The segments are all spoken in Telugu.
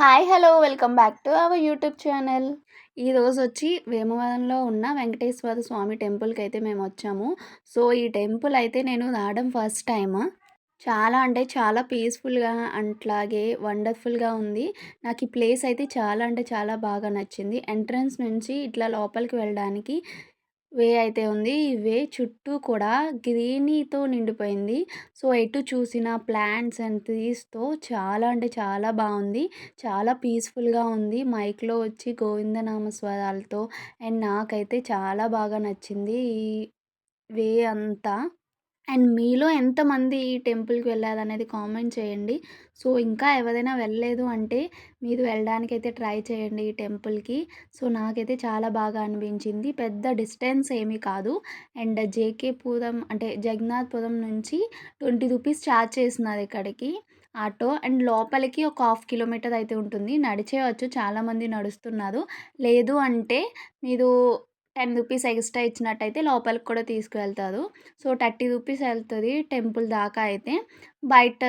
Hi! Hello! Welcome back to our YouTube channel. ఈరోజొచ్చి వేమువరంలో ఉన్న వెంకటేశ్వర స్వామి టెంపుల్‌కైతే మేమొచ్చాము. సో, ఈ టెంపుల్ అయితే నేను రావడం ఫస్ట్ టైమ్. చాలా అంటే చాలా పీస్‌ఫుల్‌గా అట్లాగే వండర్‌ఫుల్‌గా ఉంది. నాకు ఈ ప్లేస్ అయితే చాలా అంటే చాలా బాగా నచ్చింది. ఎంట్రన్స్ నుంచి ఇట్లా లోపలికి వెళ్ళడానికి వే అయితే ఉంది. ఈ వే చుట్టూ కూడా గ్రీనరీతో నిండిపోయింది. సో, ఎటు చూసినా ప్లాంట్స్ అండ్ ట్రీస్‌తో చాలా అంటే చాలా బావుంది. చాలా పీస్‌ఫుల్‌గా ఉంది. మైక్‌లో వచ్చి గోవిందనామ స్వరాలతో అండ్ నాకైతే చాలా బాగా నచ్చింది ఈ వే అంతా. అండ్ మీలో ఎంతమంది ఈ టెంపుల్‌కి వెళ్లారనేది కామెంట్ చేయండి. సో, ఇంకా ఎవరైనా వెళ్ళలేదు అంటే మీరు వెళ్ళడానికైతే ట్రై చేయండి ఈ టెంపుల్‌కి. సో, నాకైతే చాలా బాగా అనిపించింది. పెద్ద డిస్టెన్స్ ఏమీ కాదు. అండ్ జేకేపురం అంటే జగన్నాథపురం నుంచి ₹20 చార్జ్ చేస్తున్నారు ఇక్కడికి ఆటో. అండ్ లోపలికి ఒక హాఫ్ కిలోమీటర్ అయితే ఉంటుంది. నడిచేయొచ్చు, చాలామంది నడుస్తున్నారు. లేదు అంటే మీరు ₹10 ఎక్స్‌ట్రా ఇచ్చినట్టయితే లోపలికి కూడా తీసుకువెళ్తారు. సో, ₹30 ఎళ్తది టెంపుల్ దాకా అయితే. బయట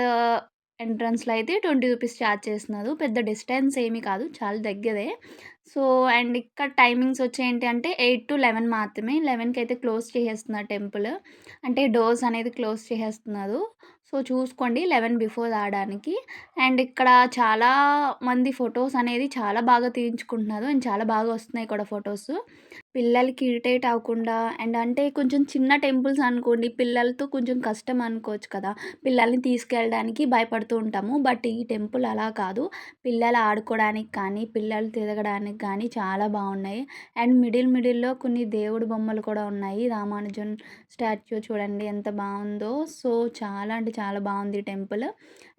ఎంట్రన్స్‌లో అయితే ₹20 చార్జ్ చేస్తున్నారు. పెద్ద డిస్టెన్స్ ఏమి కాదు. చాలా దగ్గరే. సో, అండ్ ఇక్కడ టైమింగ్స్ వచ్చి ఏంటి అంటే 8-11 మాత్రమే. 11కి అయితే క్లోజ్ చేసేస్తున్నారు టెంపుల్. అంటే డోర్స్ అనేది క్లోజ్ చేసేస్తున్నారు. సో, చూసుకోండి 11 బిఫోర్ రావడానికి. అండ్ ఇక్కడ చాలా మంది ఫోటోస్ అనేది చాలా బాగా తీయించుకుంటున్నారు. అండ్ చాలా బాగా వస్తున్నాయి కూడా ఫోటోస్. పిల్లలకి ఇరిటేట్ అవ్వకుండా అండ్ అంటే కొంచెం చిన్న టెంపుల్స్ అనుకోండి, పిల్లలతో కొంచెం కష్టం అనుకోవచ్చు కదా! పిల్లల్ని తీసుకెళ్ళడానికి భయపడుతూ ఉంటాము. బట్ ఈ టెంపుల్ అలా కాదు. పిల్లలు ఆడుకోవడానికి కానీ, పిల్లలు తిరగడానికి కానీ చాలా బాగున్నాయి. అండ్ మిడిల్‌లో కొన్ని దేవుడి బొమ్మలు కూడా ఉన్నాయి. రామానుజన్ స్టాచ్యూ చూడండి ఎంత బావుందో. సో, చాలా అంటే చాలా బావుంది ఈ టెంపుల్.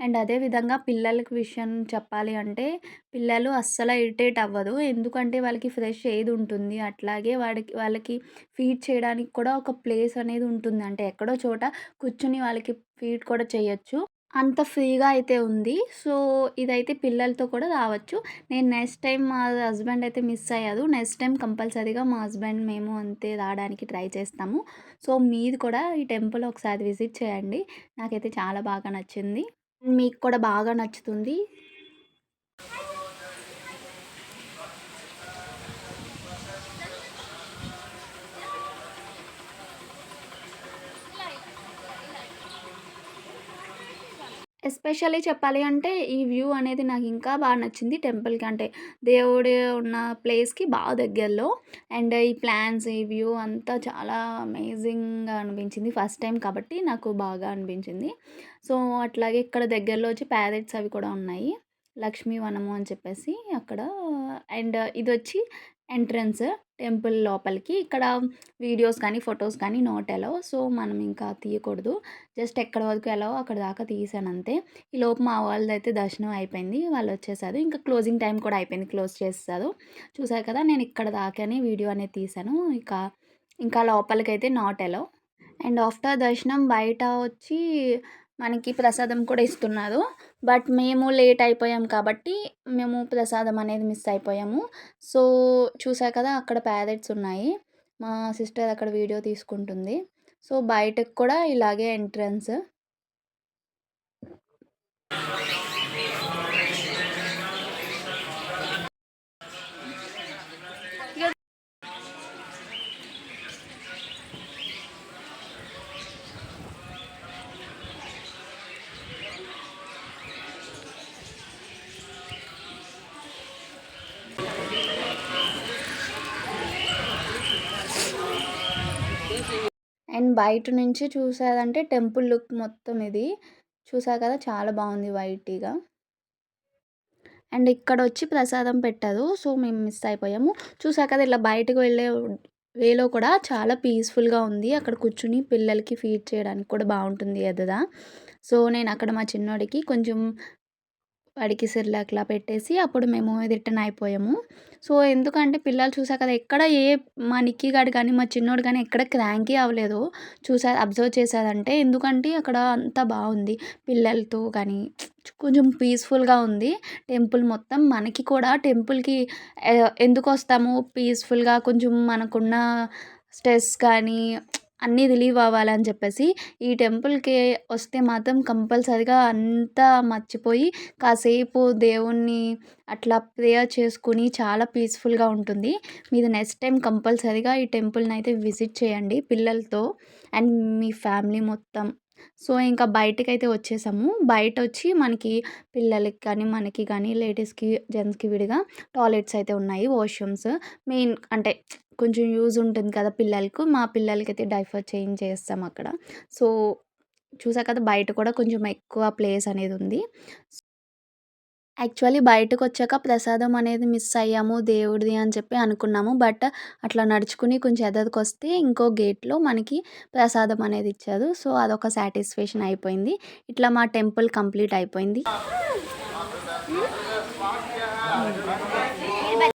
అండ్ అదే విధంగా పిల్లలకి విషయం చెప్పాలి అంటే పిల్లలు అస్సలు ఇరిటేట్ అవ్వరు. ఎందుకంటే వాళ్ళకి ఫ్రెష్ ఎయిర్ ఉంటుంది. అట్లాగే వాళ్ళకి ఫీడ్ చేయడానికి కూడా ఒక ప్లేస్ అనేది ఉంటుంది. అంటే ఎక్కడో చోట కూర్చొని వాళ్ళకి ఫీడ్ కూడా చేయొచ్చు. అంత ఫ్రీగా అయితే ఉంది. సో, ఇదైతే పిల్లలతో కూడా రావచ్చు. నేను నెక్స్ట్ టైమ్ మా హస్బెండ్ అయితే మిస్ అయ్యారు. నెక్స్ట్ టైమ్ కంపల్సరీగా మా హస్బెండ్ మేము అంతే రావడానికి ట్రై చేస్తాము. సో, మీరు కూడా ఈ టెంపుల్ ఒకసారి విజిట్ చేయండి. నాకైతే చాలా బాగా నచ్చింది. మీకు కూడా బాగా నచ్చుతుంది. ఎస్పెషల్లీ చెప్పాలి అంటే, ఈ వ్యూ అనేది నాకింకా బాగా నచ్చింది టెంపుల్‌కి. అంటే, దేవుడు ఉన్న ప్లేస్‌కి బాగా దగ్గరలో. అండ్ ఈ ప్లాన్స్, ఈ వ్యూ అంతా చాలా అమేజింగ్‌గా అనిపించింది. ఫస్ట్ టైం కాబట్టి నాకు బాగా అనిపించింది. సో, అట్లాగే ఇక్కడ దగ్గరలో వచ్చి ప్యారెట్స్ అవి కూడా ఉన్నాయి. లక్ష్మీ వనము అని చెప్పేసి అక్కడ. అండ్ ఇదొచ్చి ఎంట్రన్స్ టెంపుల్ లోపలికి. ఇక్కడ వీడియోస్ కానీ, ఫోటోస్ కానీ నాట్ అలౌ. సో, మనం ఇంకా తీయకూడదు. జస్ట్ ఎక్కడి వరకు ఎలాగో అక్కడి దాకా తీసానంతే. ఈలోపు మా వాళ్ళదైతే దర్శనం అయిపోయింది. వాళ్ళొచ్చేసారు. ఇంకా క్లోజింగ్ టైం కూడా అయిపోయింది. క్లోజ్ చేసేసారు. చూసారు కదా! నేను ఇక్కడ దాకానే వీడియో అనేది తీశాను. ఇంకా లోపలికైతే నాట్ అలౌ. అండ్ ఆఫ్టర్ దర్శనం బయట వచ్చి మనకి ప్రసాదం కూడా ఇస్తున్నారు. బట్ మేము లేట్ అయిపోయాం కాబట్టి మేము ప్రసాదం అనేది మిస్ అయిపోయాము. సో, చూసారు కదా! అక్కడ ప్యారెట్స్ ఉన్నాయి. మా సిస్టర్ అక్కడ వీడియో తీసుకుంటుంది. సో, బయటకి కూడా ఇలాగే ఎంట్రన్స్. అండ్ బయట నుంచి చూసారంటే టెంపుల్ లుక్ మొత్తం ఇది. చూసారు కదా! చాలా బావుంది వైట్‌గా. అండ్ ఇక్కడొచ్చి ప్రసాదం పెట్టారు. సో, మేము మిస్ అయిపోయాము. చూసారు కదా! ఇలా బయటకు వెళ్ళే వేలో కూడా చాలా పీస్‌ఫుల్‌గా ఉంది. అక్కడ కూర్చొని పిల్లలకి ఫీడ్ చేయడానికి కూడా బావుంటుంది ఎదర. సో, నేనక్కడ మా చిన్నోడికి కొంచెం వాడికి సెర్లాక్‌లా పెట్టేసి అప్పుడు మేము రిటర్న్ అయిపోయాము. సో, ఎందుకంటే పిల్లలు చూసారు కదా! ఎక్కడ మా నిక్కీ గాడు గానీ, మా చిన్నోడు గానీ ఎక్కడ క్రాంకీ అవ్వలేదు. అబ్జర్వ్ చేశారంటే ఎందుకంటే అక్కడ అంతా బావుంది. పిల్లలతో కానీ కొంచెం పీస్‌ఫుల్‌గా ఉంది టెంపుల్ మొత్తం. మనకి కూడా టెంపుల్‌కి ఎందుకొస్తాము పీస్‌ఫుల్‌గా కొంచెం మనకున్న స్ట్రెస్ కానీ అన్నీ రిలీవ్ అవ్వాలని చెప్పేసి ఈ టెంపుల్‌కి వస్తే మాత్రం కంపల్సరీగా అంతా మర్చిపోయి కాసేపు దేవుణ్ణి అట్లా ప్రేయర్ చేసుకొని చాలా పీస్‌ఫుల్‌గా ఉంటుంది. మీరు నెక్స్ట్ టైమ్ కంపల్సరీగా ఈ టెంపుల్‌నైతే విజిట్ చేయండి పిల్లలతో అండ్ మీ ఫ్యామిలీ మొత్తం. సో, ఇంకా బయటికైతే వచ్చేసాము. బయటొచ్చి మనకి పిల్లలకి కానీ, మనకి గానీ, లేడీస్‌కి, జెంట్స్‌కి విడిగా టాయిలెట్స్ అయితే ఉన్నాయి. వాష్‌రూమ్స్ మెయిన్ అంటే కొంచెం యూజ్ ఉంటుంది కదా పిల్లలకు. మా పిల్లలకైతే డైపర్ చేంజ్ చేస్తాం అక్కడ. సో, చూసారు కదా బయట కూడా కొంచెం ఎక్కువ ప్లేస్ అనేదుంది. యాక్చువల్లీ బయటకొచ్చాక ప్రసాదం అనేది మిస్ అయ్యాము దేవుడిది అని చెప్పి అనుకున్నాము. బట్ అట్లా నడుచుకుని కొంచెం ఎదరికొస్తే ఇంకో గేట్‌లో మనకి ప్రసాదం అనేది ఇచ్చారు. సో, అదొక సాటిస్ఫాక్షన్ అయిపోయింది. ఇట్లా మా టెంపుల్ కంప్లీట్ అయిపోయింది.